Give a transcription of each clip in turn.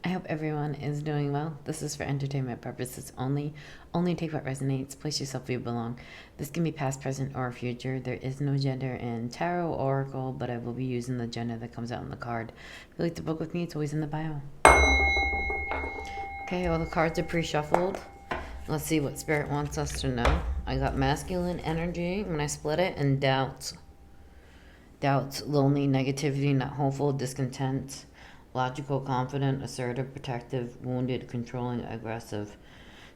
I hope everyone is doing well. This is for entertainment purposes only. Only take what resonates. Place yourself where you belong. This can be past, present, or future. There is no gender in tarot or oracle, but I will be using the gender that comes out on the card. If you'd like to book with me, it's always in the bio. Okay, all the cards are pre-shuffled. Let's see what Spirit wants us to know. I got masculine energy when I split it, and doubts. Doubts, lonely, negativity, not hopeful, discontent, logical, confident, assertive, protective, wounded, controlling, aggressive.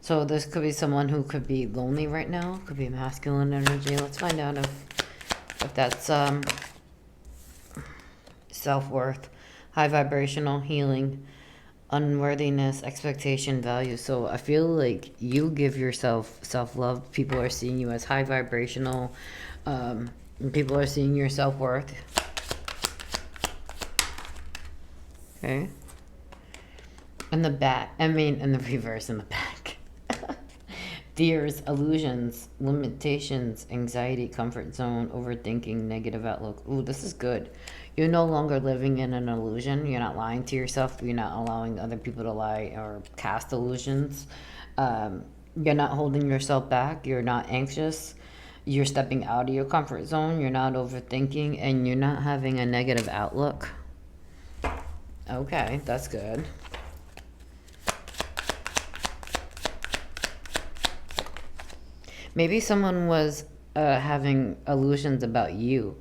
So this could be someone who could be lonely right now. Could be masculine energy. Let's find out if that's self-worth, high vibrational, healing, unworthiness, expectation, value. So I feel like you give yourself self-love. People are seeing you as high vibrational. People are seeing your self-worth. Okay. In the back, in the reverse in the back. Fears, illusions, limitations, anxiety, comfort zone, overthinking, negative outlook. Ooh, this is good. You're no longer living in an illusion. You're not lying to yourself. You're not allowing other people to lie or cast illusions. You're not holding yourself back. You're not anxious. You're stepping out of your comfort zone. You're not overthinking, and you're not having a negative outlook. Okay, that's good. Maybe someone was having illusions about you,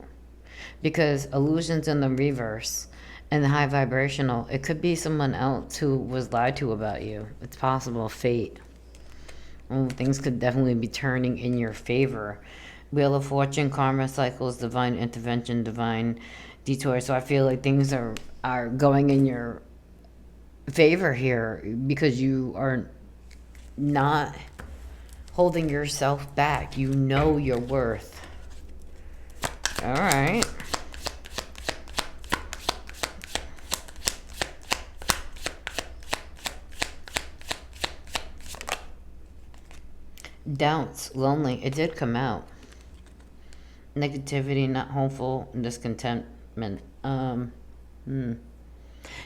because illusions in the reverse and the high vibrational, it could be someone else who was lied to about you. It's possible. Fate. Well, things could definitely be turning in your favor. Wheel of Fortune, karma cycles, divine intervention, divine detour. So I feel like things are going in your favor here because you are not holding yourself back. You know your worth. All right. Doubts, lonely. It did come out. Negativity, not hopeful, discontentment.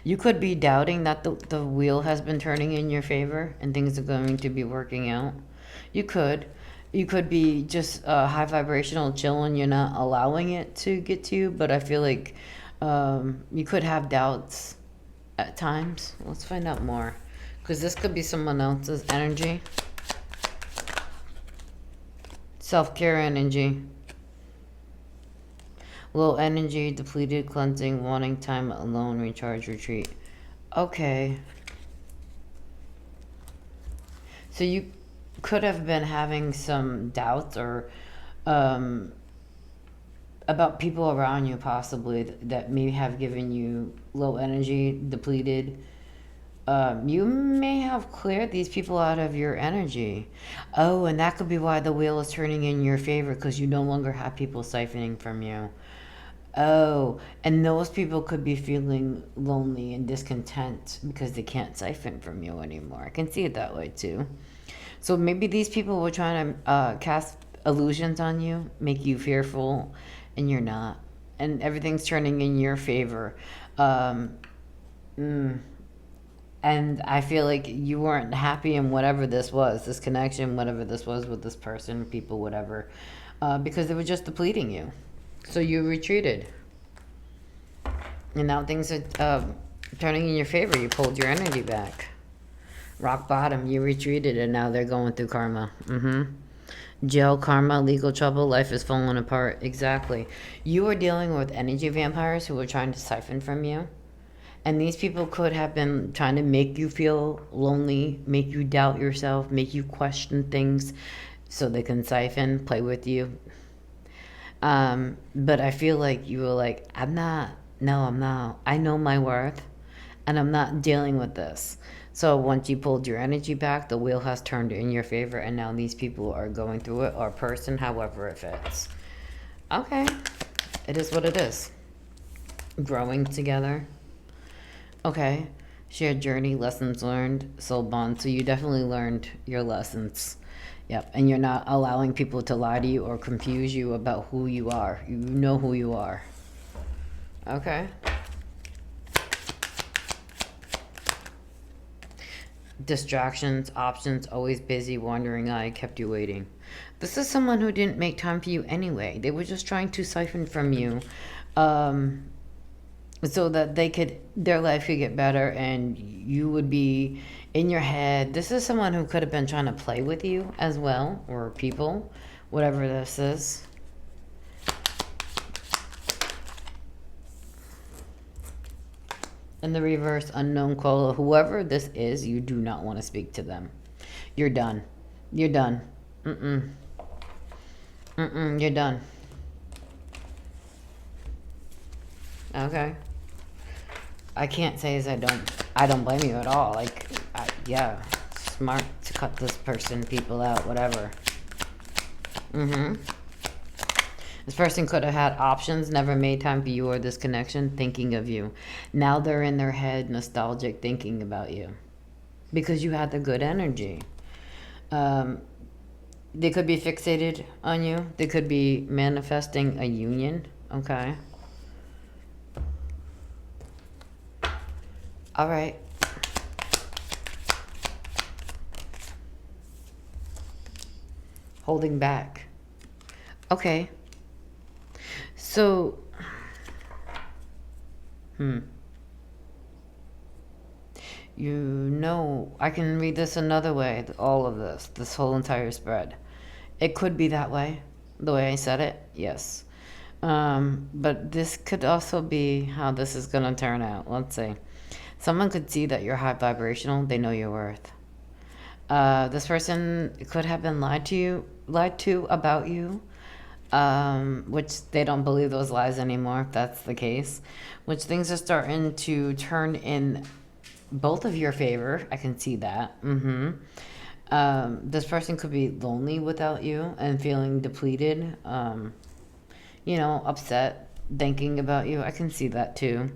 You could be doubting that the wheel has been turning in your favor and things are going to be working out. You could. You could be just high vibrational chill and you're not allowing it to get to you, but I feel like you could have doubts at times. Let's find out more. Because this could be someone else's energy. Self-care energy. Low energy, depleted, cleansing, wanting time alone, recharge, retreat. Okay. So you could have been having some doubts or about people around you possibly that may have given you low energy, depleted. You may have cleared these people out of your energy. Oh, and that could be why the wheel is turning in your favor, because you no longer have people siphoning from you. Oh, and those people could be feeling lonely and discontent because they can't siphon from you anymore. I can see it that way too. So maybe these people were trying to cast illusions on you, make you fearful, and you're not. And everything's turning in your favor. Um, mm, and I feel like you weren't happy in whatever this was, this connection, whatever this was with this person, people, whatever, because they were just depleting you. So you retreated. And now things are turning in your favor. You pulled your energy back. Rock bottom, you retreated, and now they're going through karma. Jail, karma, legal trouble, life is falling apart. Exactly. You are dealing with energy vampires who are trying to siphon from you. And these people could have been trying to make you feel lonely, make you doubt yourself, make you question things so they can siphon, play with you. But I feel like you were like, I'm not. I know my worth, and I'm not dealing with this. So once you pulled your energy back, the wheel has turned in your favor, and now these people are going through it, or person, however it fits. Okay. It is what it is. Growing together. Okay. Shared journey, lessons learned, soul bond. So you definitely learned your lessons. Yep. And you're not allowing people to lie to you or confuse you about who you are. You know who you are. Okay. Distractions, options, always busy, wandering eye, kept you waiting. This is someone who didn't make time for you anyway. They were just trying to siphon from you, um, so that their life could get better and you would be in your head. This is someone who could have been trying to play with you as well, or people, whatever this is. In the reverse, unknown caller, whoever this is, you do not want to speak to them. You're done. You're done. Mm-mm. Mm-mm. You're done. Okay. I can't say as I don't blame you at all. Like, yeah, smart to cut this person, people out, whatever. Mm-hmm. This person could have had options, never made time for you or this connection, thinking of you. Now they're in their head, nostalgic, thinking about you. Because you had the good energy. Um, they could be fixated on you. They could be manifesting a union. Okay. All right. Holding back. Okay. So, you know, I can read this another way, all of this whole entire spread. It could be that way, the way I said it, yes. But this could also be how this is going to turn out. Let's see. Someone could see that you're high vibrational, they know your worth. This person could have been lied to about you, which they don't believe those lies anymore, if that's the case. Which things are starting to turn in both of your favor. I can see that. This person could be lonely without you and feeling depleted, upset, thinking about you. I can see that too.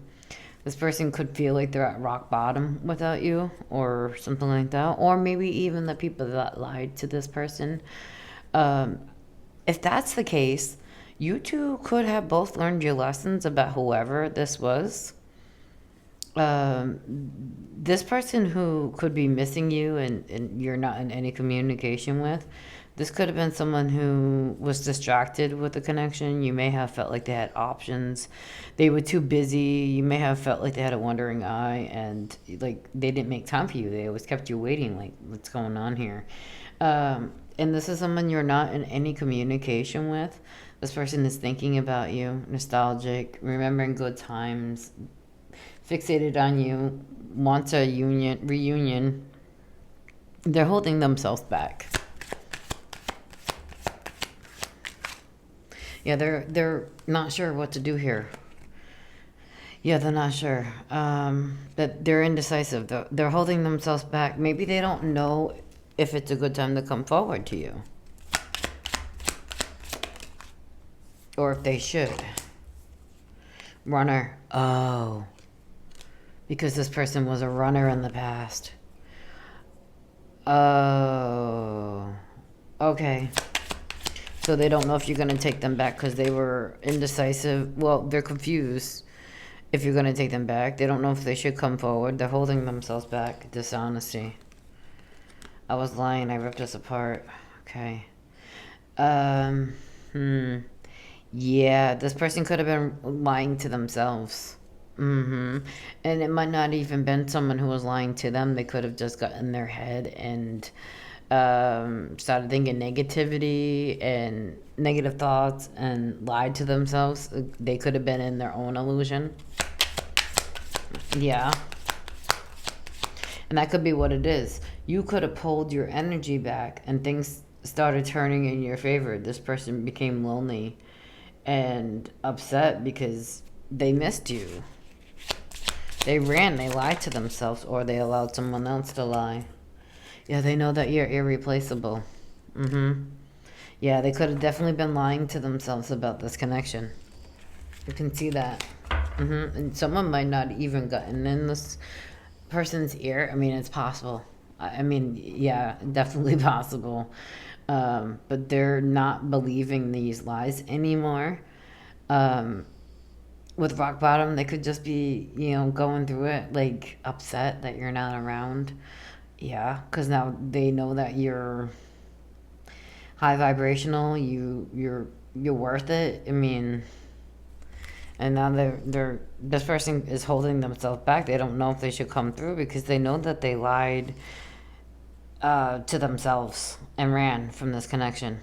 This person could feel like they're at rock bottom without you or something like that. Or maybe even the people that lied to this person. Um, if that's the case, you two could have both learned your lessons about whoever this was. um, this person who could be missing you and you're not in any communication with, this could have been someone who was distracted with the connection. You may have felt like they had options. They were too busy. You may have felt like they had a wandering eye and like they didn't make time for you. They always kept you waiting. Like, what's going on here? And this is someone you're not in any communication with. This person is thinking about you, nostalgic, remembering good times, fixated on you, wants a reunion. They're holding themselves back. Yeah, they're not sure what to do here. Yeah, they're not sure. That they're indecisive. They're holding themselves back. Maybe they don't know if it's a good time to come forward to you, or if they should. Runner. Oh, because this person was a runner in the past. Oh, okay. So they don't know if you're going to take them back because they were indecisive. Well, they're confused if you're going to take them back. They don't know if they should come forward. They're holding themselves back. Dishonesty. I was lying. I ripped us apart. Okay. Um, Yeah, this person could have been lying to themselves. And it might not even been someone who was lying to them. They could have just got in their head and started thinking negativity and negative thoughts and lied to themselves. They could have been in their own illusion. Yeah. And that could be what it is. You could have pulled your energy back and things started turning in your favor. This person became lonely and upset because they missed you. They ran, they lied to themselves, or they allowed someone else to lie. Yeah, they know that you're irreplaceable. Yeah, they could have definitely been lying to themselves about this connection. You can see that. And someone might not even gotten in this person's ear. I mean, it's possible. I mean, yeah, definitely possible. But they're not believing these lies anymore. Um, with rock bottom, they could just be, going through it, like upset that you're not around. Yeah, because now they know that you're high vibrational. You're worth it. I mean, and now they're this person is holding themselves back. They don't know if they should come through because they know that they lied to themselves and ran from this connection.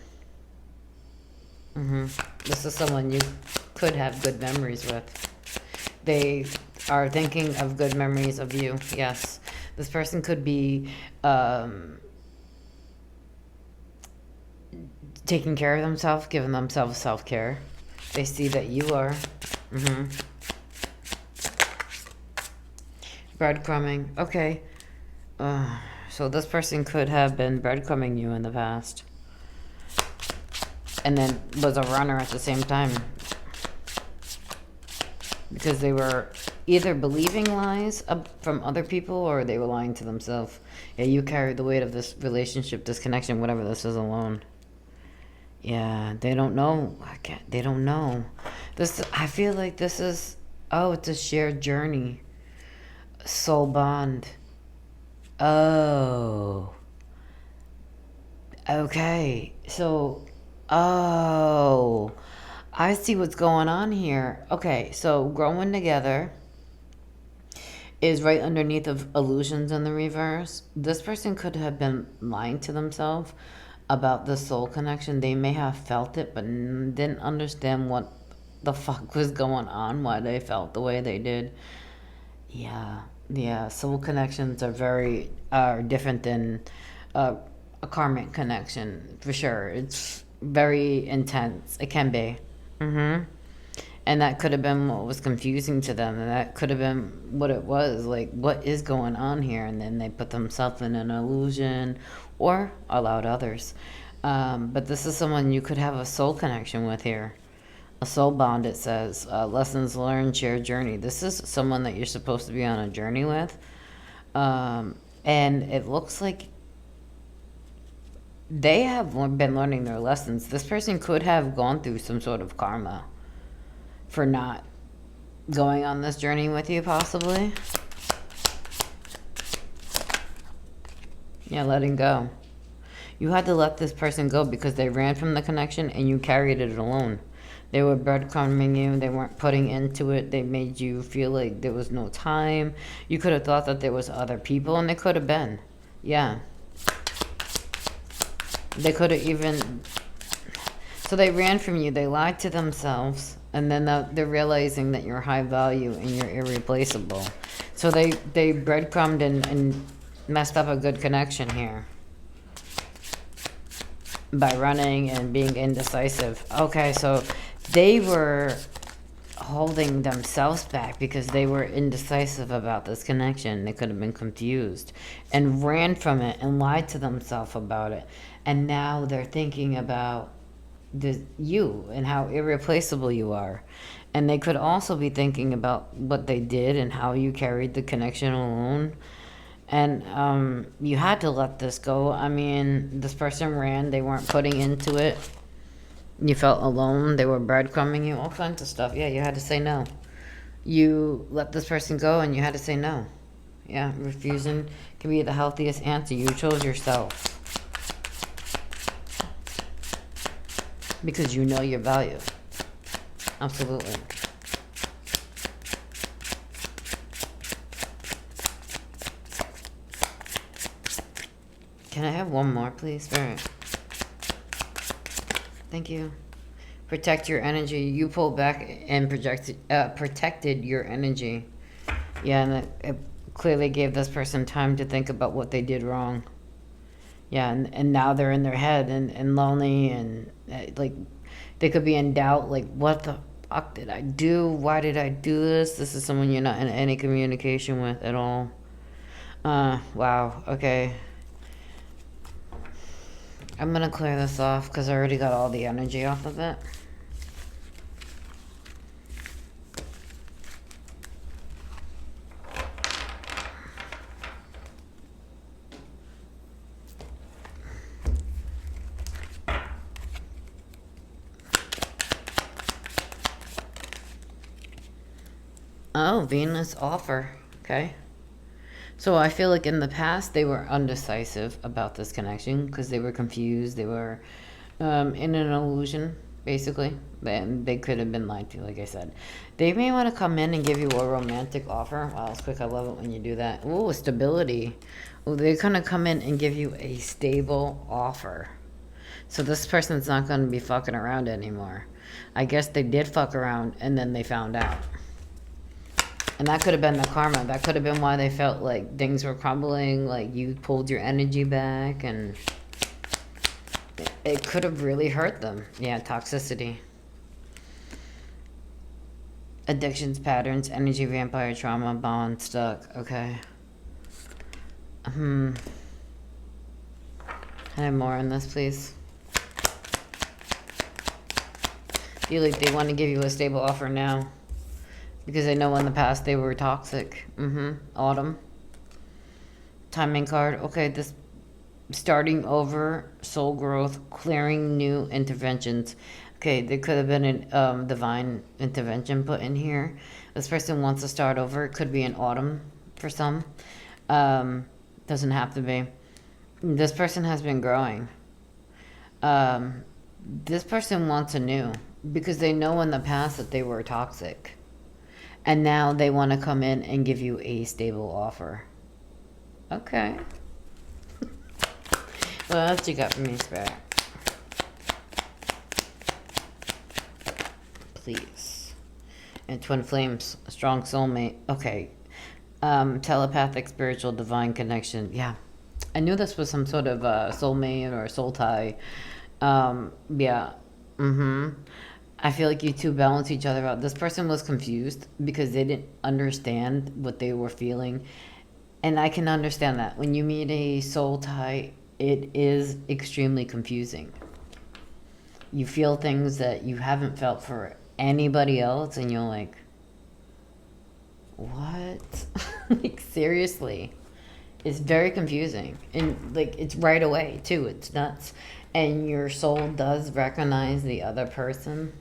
This is someone you could have good memories with. They are thinking of good memories of you. Yes, this person could be taking care of themselves, giving themselves self care. They see that you are. Breadcrumbing. Okay. So this person could have been breadcrumbing you in the past, and then was a runner at the same time because they were either believing lies from other people or they were lying to themselves. Yeah, you carry the weight of this relationship, this connection, whatever this is alone. Yeah, they don't know. They don't know. This. I feel like this is. Oh, it's a shared journey. Soul bond. Oh. Okay. So. Oh. I see what's going on here. Okay, so growing together is right underneath of illusions in the reverse. This person could have been lying to themselves about the soul connection. They may have felt it, but didn't understand what the fuck was going on, why they felt the way they did. Yeah, yeah. Soul connections are different than uh, a karmic connection for sure. It's very intense. It can be. Mm-hmm. And that could have been what was confusing to them, and that could have been what it was like. What is going on here? And then they put themselves in an illusion, or allowed others. But this is someone you could have a soul connection with here, a soul bond. It says lessons learned, shared journey. This is someone that you're supposed to be on a journey with, and it looks like they have been learning their lessons. This person could have gone through some sort of karma for not going on this journey with you, possibly. Yeah, letting go. You had to let this person go because they ran from the connection and you carried it alone. They were breadcrumbing you. They weren't putting into it. They made you feel like there was no time. You could have thought that there was other people, and they could have been. Yeah. They could have even... So they ran from you. They lied to themselves. And then they're realizing that you're high value and you're irreplaceable. So they breadcrumbed and messed up a good connection here by running and being indecisive. Okay, so they were holding themselves back because they were indecisive about this connection. They could have been confused and ran from it and lied to themselves about it. And now they're thinking about you and how irreplaceable you are. And they could also be thinking about what they did and how you carried the connection alone. And you had to let this go. I mean, this person ran. They weren't putting into it. You felt alone. They were breadcrumbing you. All kinds of stuff. Yeah, you had to say no. You let this person go and you had to say no. Yeah, refusing can be the healthiest answer. You chose yourself. Because you know your value. Absolutely. Can I have one more, please? All right. Thank you. Protect your energy. You pulled back and protected your energy. Yeah, and it clearly gave this person time to think about what they did wrong. Yeah, and now they're in their head and lonely and like they could be in doubt, like, what the fuck did I do? Why did I do this? This is someone you're not in any communication with at all. Wow, okay. I'm gonna clear this off because I already got all the energy off of it. Oh, Venus offer. Okay. So I feel like in the past they were undecisive about this connection because they were confused. They were in an illusion, basically. They could have been lied to, like I said. They may want to come in and give you a romantic offer. Wow, it's quick. I love it when you do that. Ooh, stability. Ooh, they're going to come in and give you a stable offer. So this person's not going to be fucking around anymore. I guess they did fuck around and then they found out. And that could have been the karma. That could have been why they felt like things were crumbling, like you pulled your energy back, and it could have really hurt them. Yeah, toxicity. Addictions, patterns, energy, vampire, trauma, bond, stuck. Okay. Can I have more on this, please? Feel like they want to give you a stable offer now. Because I know in the past they were toxic. Autumn. Timing card. Okay, this starting over, soul growth, clearing new interventions. Okay, there could have been a divine intervention put in here. This person wants to start over. It could be an autumn for some. Doesn't have to be. This person has been growing. This person wants a new because they know in the past that they were toxic. And now they want to come in and give you a stable offer. Okay. What else you got for me, Spirit? Please. And twin flames, strong soulmate. Okay. Telepathic, spiritual, divine connection. Yeah. I knew this was some sort of soulmate or soul tie. Yeah. I feel like you two balance each other out. This person was confused because they didn't understand what they were feeling. And I can understand that. When you meet a soul tie, it is extremely confusing. You feel things that you haven't felt for anybody else, and you're like, what? Like, seriously. It's very confusing. And, like, it's right away, too. It's nuts. And your soul does recognize the other person.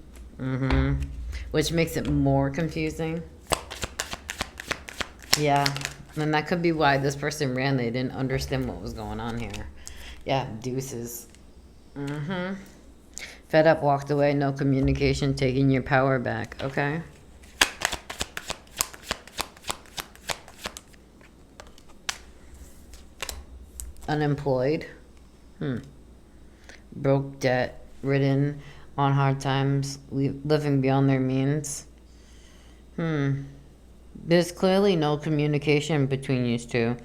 Which makes it more confusing. Yeah. And that could be why this person ran. They didn't understand what was going on here. Yeah, deuces. Fed up, walked away, no communication, taking your power back. Okay. Unemployed. Broke, debt, ridden, on hard times, living beyond their means. There's clearly no communication between you two.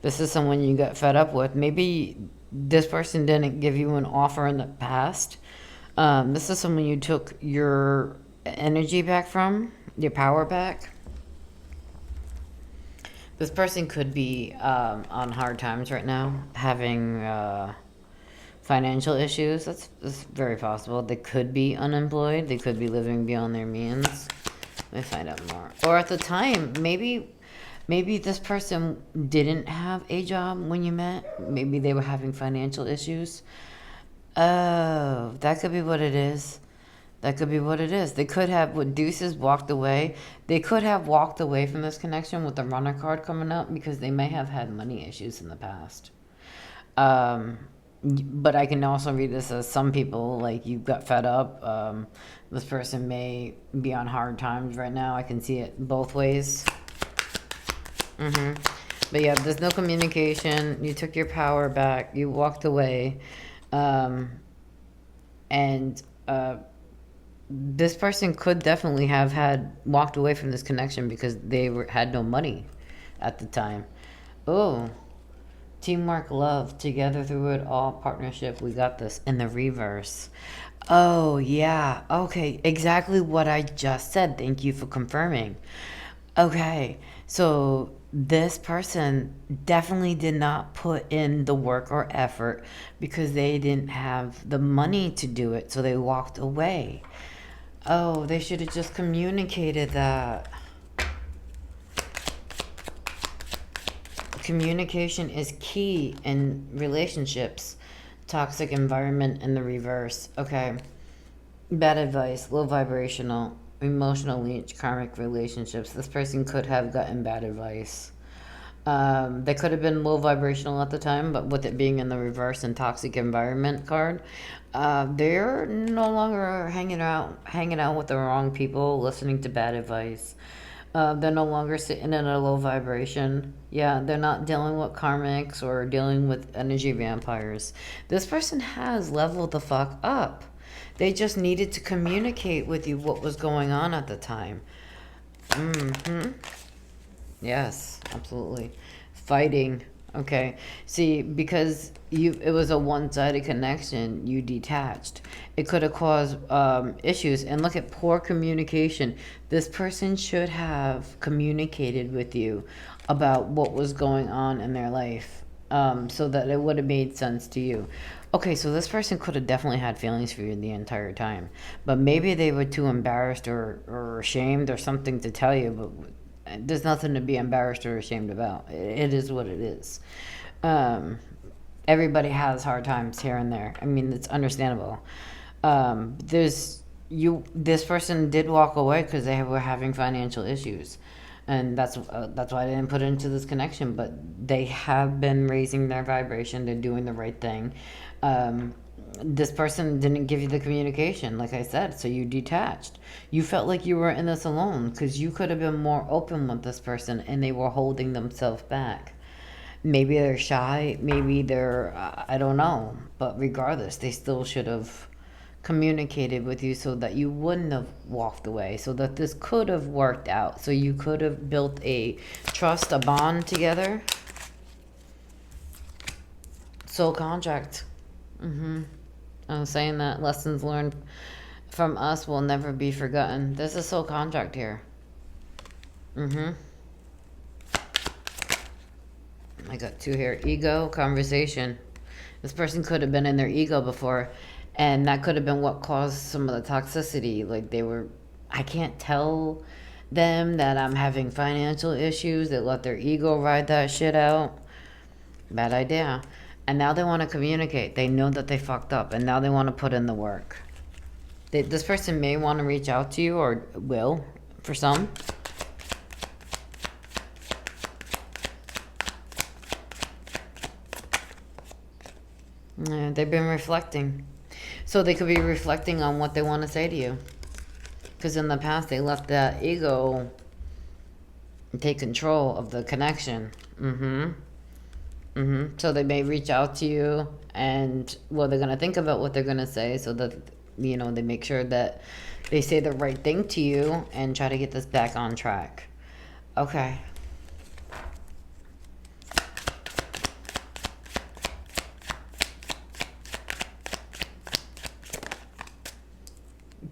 This is someone you got fed up with. Maybe this person didn't give you an offer in the past. This is someone you took your energy back from, your power back. This person could be on hard times right now, having financial issues. That's very possible. They could be unemployed. They could be living beyond their means. Let me find out more. Or at the time, maybe this person didn't have a job when you met. Maybe they were having financial issues. Oh, that could be what it is. That could be what it is. They could have, with deuces, walked away. They could have walked away from this connection with the runner card coming up because they may have had money issues in the past. But I can also read this as some people, like, you got fed up. This person may be on hard times right now. I can see it both ways. But yeah, there's no communication. You took your power back. You walked away. This person could definitely have walked away from this connection because they had no money at the time. Oh. Teamwork, love, together through it all, partnership, we got this. In the reverse. Oh, yeah. Okay, exactly what I just said. Thank you for confirming. Okay, so this person definitely did not put in the work or effort because they didn't have the money to do it, so they walked away. Oh, they should have just communicated that. Communication is key in relationships. Toxic environment in the reverse. Okay. Bad advice, low vibrational, emotional leech, karmic relationships. This person could have gotten bad advice. They could have been low vibrational at the time, but with it being in the reverse and toxic environment card, they're no longer hanging out with the wrong people, listening to bad advice. They're no longer sitting in a low vibration. Yeah, they're not dealing with karmics or dealing with energy vampires. This person has leveled the fuck up. They just needed to communicate with you what was going on at the time. Mm-hmm. Yes, absolutely. Fighting. Okay. See, because it was a one-sided connection, you detached. It could have caused issues. And look at poor communication. This person should have communicated with you about what was going on in their life, so that it would have made sense to you. Okay, so this person could have definitely had feelings for you the entire time, but maybe they were too embarrassed or ashamed or something to tell you, but there's nothing to be embarrassed or ashamed about. It is what it is. Um, Everybody has hard times here and there. I mean, it's understandable. This person did walk away because they were having financial issues, and that's why I didn't put it into this connection. But they have been raising their vibration. They're doing the right thing. This person didn't give you the communication, like I said, so you detached. You felt like you were in this alone because you could have been more open with this person, and they were holding themselves back. Maybe they're shy, maybe they're, I don't know, but regardless, they still should have communicated with you so that you wouldn't have walked away, so that this could have worked out, so you could have built a trust, a bond together. Soul contract. I was saying that lessons learned from us will never be forgotten. There's a soul contract here. I got two here. Ego, conversation. This person could have been in their ego before, and that could have been what caused some of the toxicity. Like I can't tell them that I'm having financial issues. They let their ego ride that shit out. Bad idea. And now they want to communicate. They know that they fucked up, and now they want to put in the work. This person may want to reach out to you, or will, for some. Yeah, they've been reflecting. So they could be reflecting on what they want to say to you. Because in the past, they let that ego take control of the connection. So they may reach out to you, and well, they're going to think about what they're going to say, so that, they make sure that they say the right thing to you and try to get this back on track. Okay.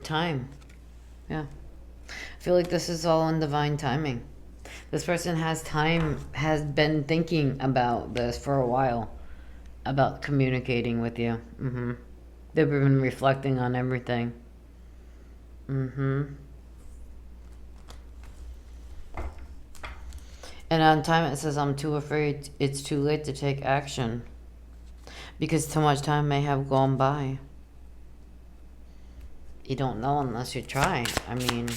Time. Yeah. I feel like this is all in divine timing. This person has been thinking about this for a while, about communicating with you. They've been reflecting on everything. And on time it says, I'm too afraid it's too late to take action, because too much time may have gone by. You don't know unless you try. I mean,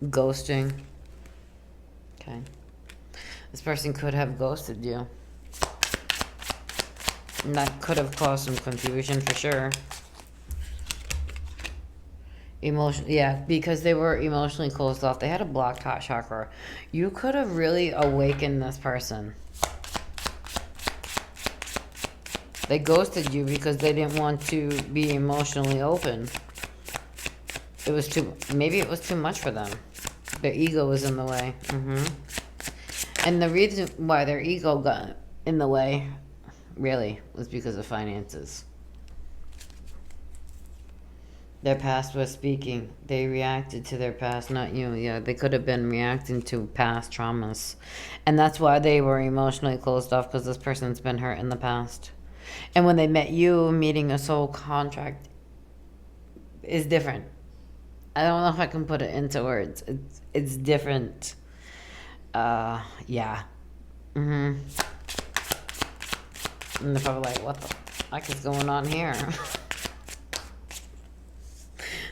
ghosting. Okay. This person could have ghosted you. And that could have caused some confusion for sure. Yeah, because they were emotionally closed off. They had a blocked heart chakra. You could have really awakened this person. They ghosted you because they didn't want to be emotionally open. Maybe it was too much for them. Their ego was in the way. And the reason why their ego got in the way, really, was because of finances. Their past was speaking. They reacted to their past, not you. Yeah, they could have been reacting to past traumas. And that's why they were emotionally closed off, because this person's been hurt in the past. And when they met you, meeting a soul contract is different. I don't know if I can put it into words. It's different. Yeah. And they're probably like, what the fuck is going on here?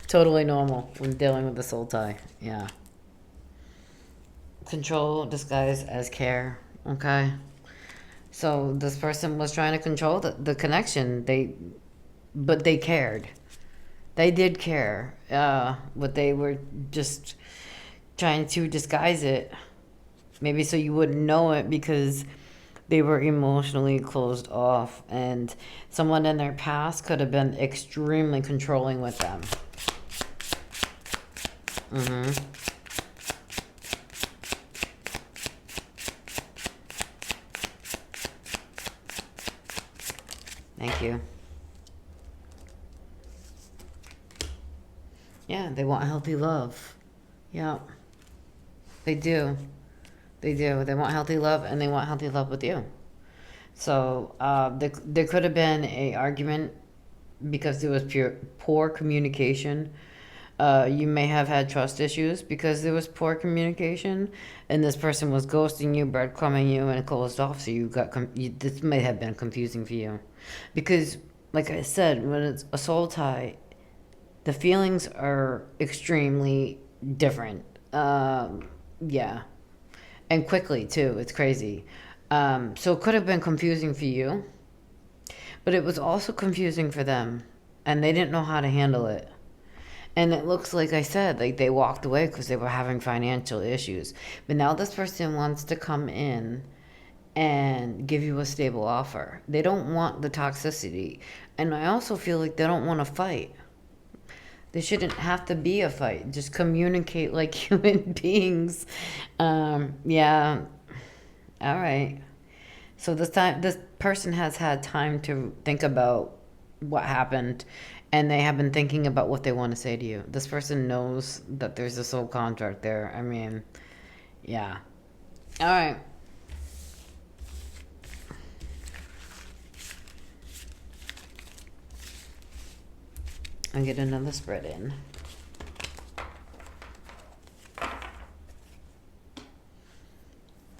Totally normal when dealing with the soul tie. Yeah. control disguised as care. Okay. So this person was trying to control the connection. But they cared. They did care. But they were just trying to disguise it. Maybe so you wouldn't know it because they were emotionally closed off. And someone in their past could have been extremely controlling with them. Thank you. Yeah, they want healthy love. Yeah, they do. They do. They want healthy love, and they want healthy love with you. So there could have been a argument because there was poor communication. You may have had trust issues because there was poor communication, and this person was ghosting you, breadcrumbing you, and closed off. So this may have been confusing for you, because, like I said, when it's a soul tie, the feelings are extremely different. Yeah, and quickly too. It's crazy. So it could have been confusing for you, but it was also confusing for them, and they didn't know how to handle it. And it looks like I said, like they walked away because they were having financial issues. But now this person wants to come in and give you a stable offer. They don't want the toxicity. And I also feel like they don't want to fight. There shouldn't have to be a fight. Just communicate like human beings. Yeah. All right. So this person has had time to think about what happened, and they have been thinking about what they want to say to you. This person knows that there's a soul contract there. I mean, yeah. All right. I'll get another spread in.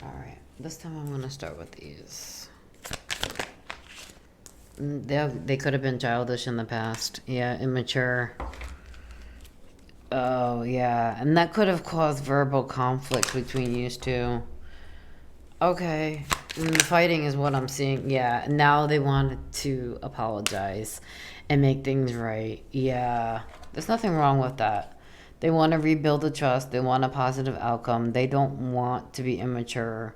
All right. This time I'm going to start with these. They could have been childish in the past. Yeah, immature. Oh, yeah. And that could have caused verbal conflict between you two. Okay. Fighting is what I'm seeing. Yeah. Now they wanted to apologize and make things right. Yeah. There's nothing wrong with that. They want to rebuild the trust. They want a positive outcome. They don't want to be immature.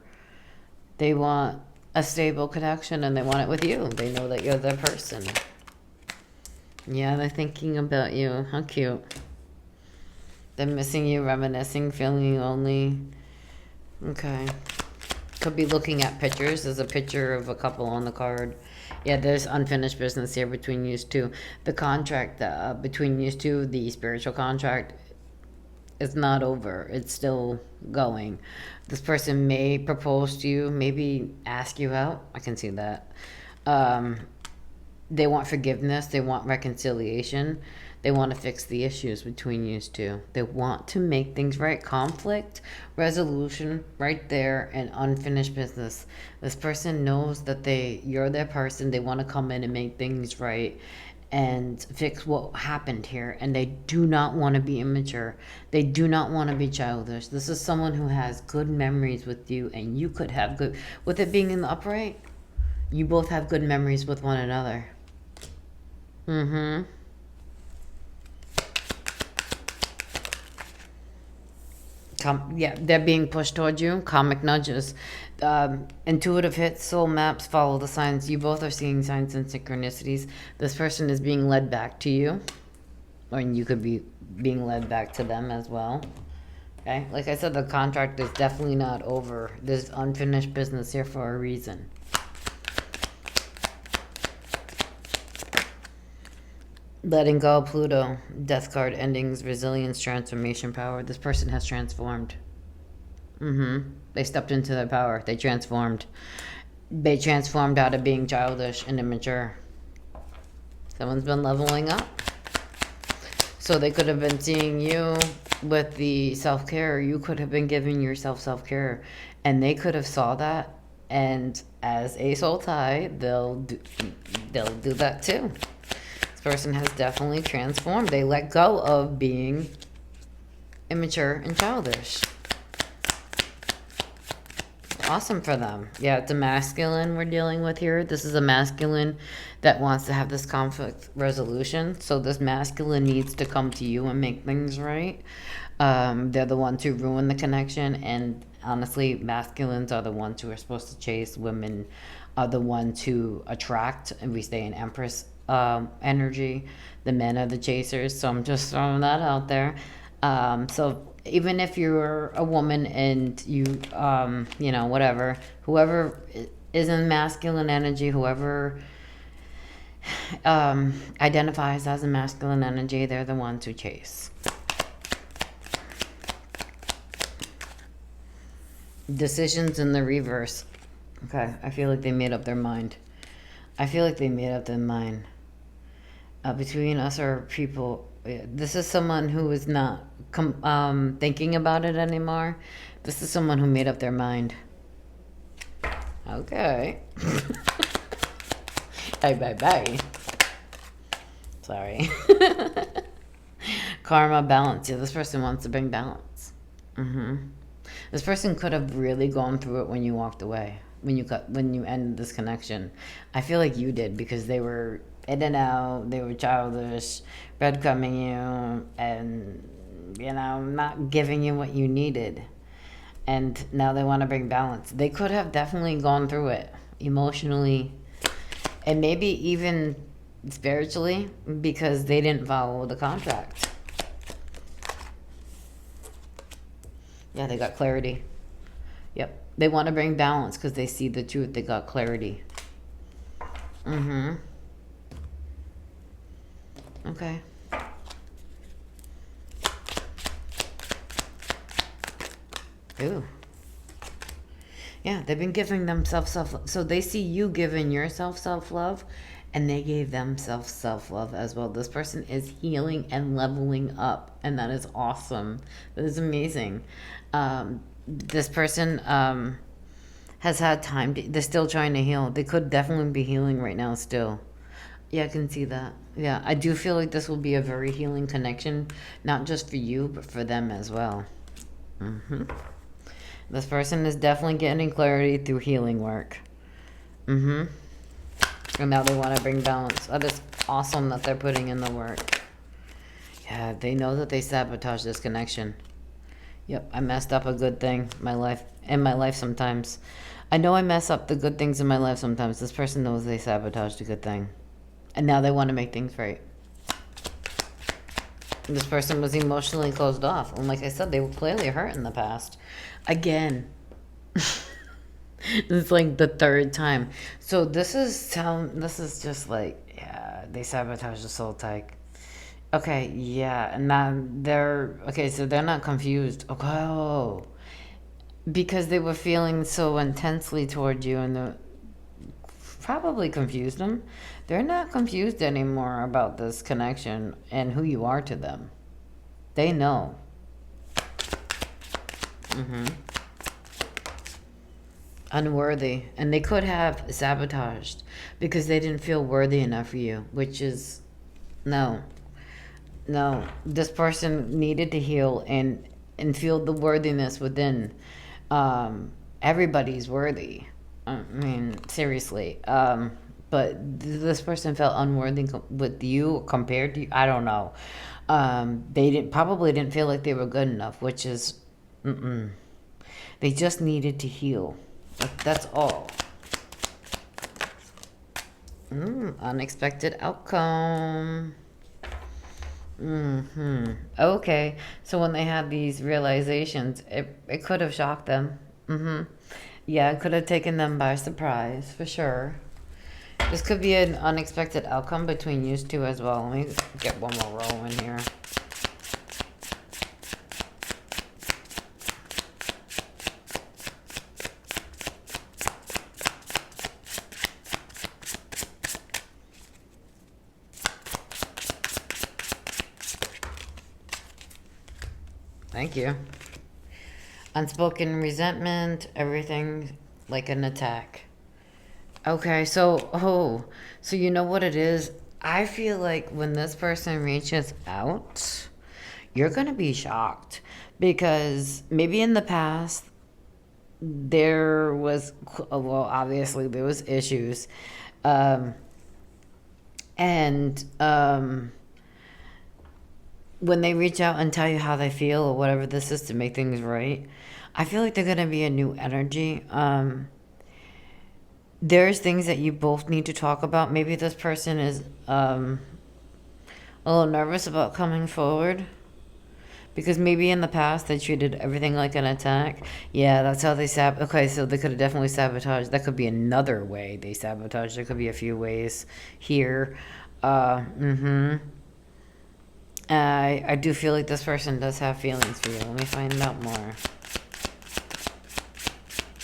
They want a stable connection, and they want it with you. They know that you're their person. Yeah, they're thinking about you. How cute. They're missing you, reminiscing, feeling lonely. Okay. Could be looking at pictures. There's a picture of a couple on the card. Yeah, there's unfinished business here between you two. The contract between you two, the spiritual contract, is not over. It's still going. This person may propose to you, maybe ask you out. I can see that. They want forgiveness. They want reconciliation. They want to fix the issues between you two. They want to make things right. Conflict, resolution, right there, and unfinished business. This person knows that you're their person. They want to come in and make things right and fix what happened here. And they do not want to be immature. They do not want to be childish. This is someone who has good memories with you, and you could have good, with it being in the upright, you both have good memories with one another. Yeah, they're being pushed towards you. Karmic nudges. Intuitive hits, soul maps, follow the signs. You both are seeing signs and synchronicities. This person is being led back to you. Or you could be being led back to them as well. Okay? Like I said, the contract is definitely not over. There's unfinished business here for a reason. Letting go, Pluto, death card, endings, resilience, transformation power. This person has transformed. They stepped into their power. They transformed. They transformed out of being childish and immature. Someone's been leveling up. So they could have been seeing you with the self-care. You could have been giving yourself self-care. And they could have saw that. And as a soul tie, they'll do that too. Person has definitely transformed. They let go of being immature and childish. Awesome for them. Yeah, it's a masculine we're dealing with here. This is a masculine that wants to have this conflict resolution. So this masculine needs to come to you and make things right. They're the ones who ruin the connection, and honestly, masculines are the ones who are supposed to chase. Women are the ones who attract, and we stay in Empress energy. The men are the chasers. So I'm just throwing that out there. So even if you're a woman and you know, whatever, whoever is in masculine energy, whoever identifies as a masculine energy, they're the ones who chase. Decisions in the reverse. Okay, I feel like they made up their mind. I feel like they made up their mind. Between us or people, this is someone who is not thinking about it anymore. This is someone who made up their mind. Okay. Bye. Sorry. Karma, balance. Yeah, this person wants to bring balance. This person could have really gone through it when you walked away, when you ended this connection. I feel like you did, because they were in and out, they were childish, breadcrumbing you, and not giving you what you needed. And now they want to bring balance. They could have definitely gone through it emotionally, and maybe even spiritually, because they didn't follow the contract. Yeah, they got clarity. Yep. They want to bring balance because they see the truth. They got clarity. Okay. Ooh. Yeah, they've been giving themselves self-love. So they see you giving yourself self-love, and they gave themselves self-love as well. This person is healing and leveling up, and that is awesome. That is amazing. This person has had time they're still trying to heal. They could definitely be healing right now still. Yeah, I can see that. Yeah, I do feel like this will be a very healing connection, not just for you, but for them as well. This person is definitely getting clarity through healing work. And now they want to bring balance. That is awesome that they're putting in the work. Yeah, they know that they sabotaged this connection. Yep, I messed up a good thing in my life sometimes. I know I mess up the good things in my life sometimes. This person knows they sabotaged a good thing. And now they want to make things right. This person was emotionally closed off. And like I said, they were clearly hurt in the past. Again. This is like the third time. So this is just like, yeah, they sabotaged the soul type. Okay, yeah, and now so they're not confused. Okay, oh, because they were feeling so intensely toward you, and probably confused them. They're not confused anymore about this connection and who you are to them. They know. Unworthy, and they could have sabotaged because they didn't feel worthy enough for you, which is no. This person needed to heal and feel the worthiness within. Everybody's worthy. I mean, seriously. But this person felt unworthy with you compared to you. I don't know. They probably didn't feel like they were good enough, which is, they just needed to heal. That's all. Unexpected outcome. Okay. So when they had these realizations, it could have shocked them. Yeah, it could have taken them by surprise, for sure. This could be an unexpected outcome between you two as well. Let me get one more roll in here. Thank you. Unspoken resentment, everything like an attack. Okay, so you know what it is? I feel like when this person reaches out, you're going to be shocked because maybe in the past there was, well, obviously there was issues. Um, and when they reach out and tell you how they feel or whatever this is to make things right, I feel like they're going to be a new energy. There's things that you both need to talk about. Maybe this person is a little nervous about coming forward because maybe in the past they treated everything like an attack. Yeah, that's how they Okay, so they could have definitely sabotaged. That could be another way they sabotage. There could be a few ways here. Mm-hmm. I do feel like this person does have feelings for you. Let me find out more.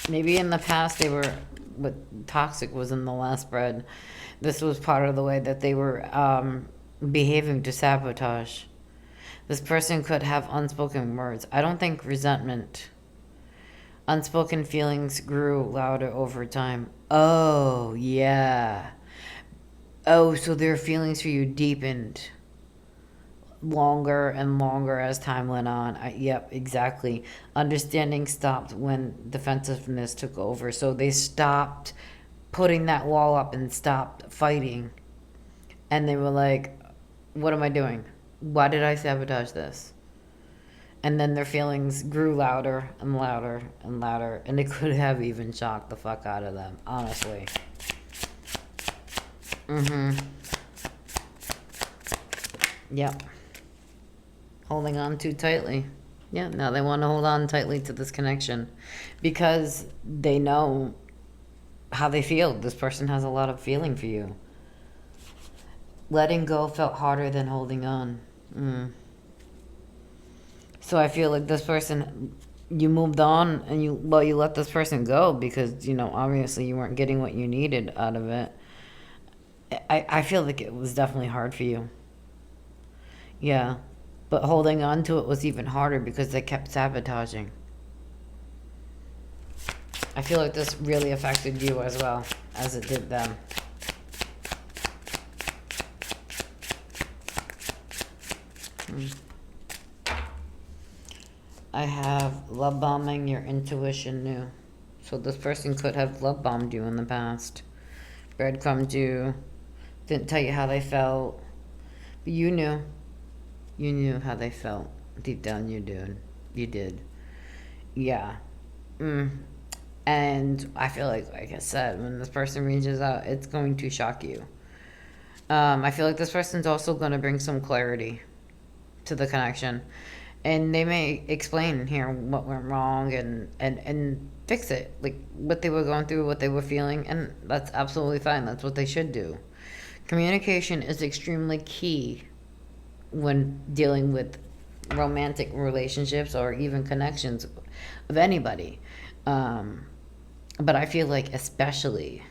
Maybe in the past they were, what toxic was in the last spread. This was part of the way that they were behaving to sabotage. This person could have unspoken words. I don't think resentment. Unspoken feelings grew louder over time. Oh, yeah. Oh, so their feelings for you deepened longer and longer as time went on. Yep, exactly. Understanding stopped when defensiveness took over. So they stopped putting that wall up and stopped fighting. And they were like, what am I doing? Why did I sabotage this? And then their feelings grew louder and louder and louder. And it could have even shocked the fuck out of them, honestly. Mm-hmm. Yep. Holding on too tightly. Yeah, now they want to hold on tightly to this connection because they know how they feel. This person has a lot of feeling for you. Letting go felt harder than holding on. So I feel like this person, you moved on and you let this person go because, obviously you weren't getting what you needed out of it. I feel like it was definitely hard for you. Yeah. But holding on to it was even harder because they kept sabotaging. I feel like this really affected you as well as it did them. I have love bombing, your intuition knew. So this person could have love bombed you in the past. Breadcrumbed you. Didn't tell you how they felt. But you knew. You knew how they felt. Deep down you did. You did. Yeah. And I feel like I said, when this person reaches out, it's going to shock you. I feel like this person's also going to bring some clarity to the connection. And they may explain here what went wrong and fix it. Like what they were going through, what they were feeling. And that's absolutely fine. That's what they should do. Communication is extremely key when dealing with romantic relationships or even connections of anybody. But I feel like especially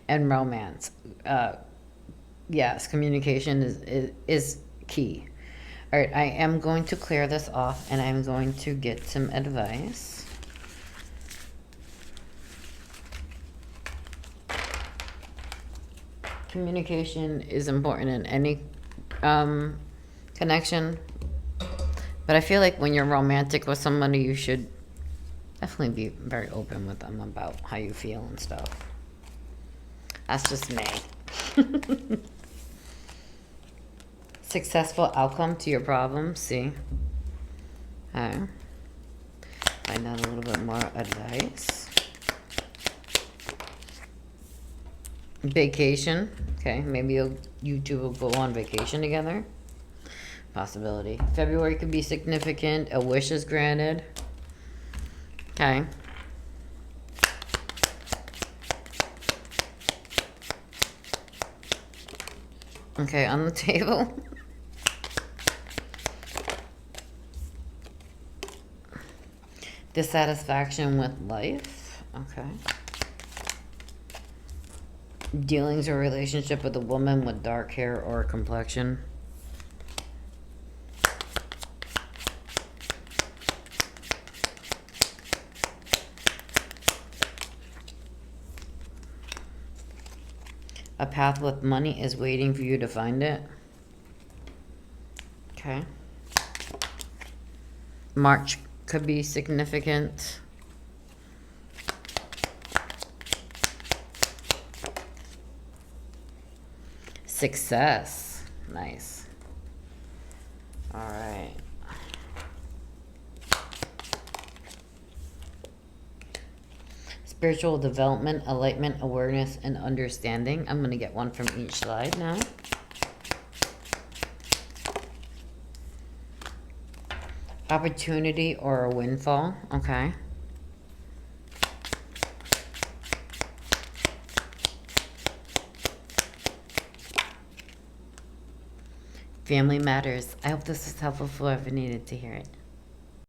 in romance, yes, communication is key. All right, I am going to clear this off and I'm going to get some advice. Communication is important in any connection, but I feel like when you're romantic with somebody, you should definitely be very open with them about how you feel and stuff. That's just me. Successful outcome to your problems. See? Okay. Find out a little bit more advice. Vacation. Okay, maybe you two will go on vacation together. Possibility. February could be significant. A wish is granted. Okay. Okay, on the table. Dissatisfaction with life. Okay. Dealings or relationship with a woman with dark hair or complexion. A path with money is waiting for you to find it. Okay. March could be significant. Success. Nice. All right. Spiritual development, enlightenment, awareness, and understanding. I'm going to get one from each side now. Opportunity or a windfall. Okay. Family matters. I hope this was helpful for whoever needed to hear it.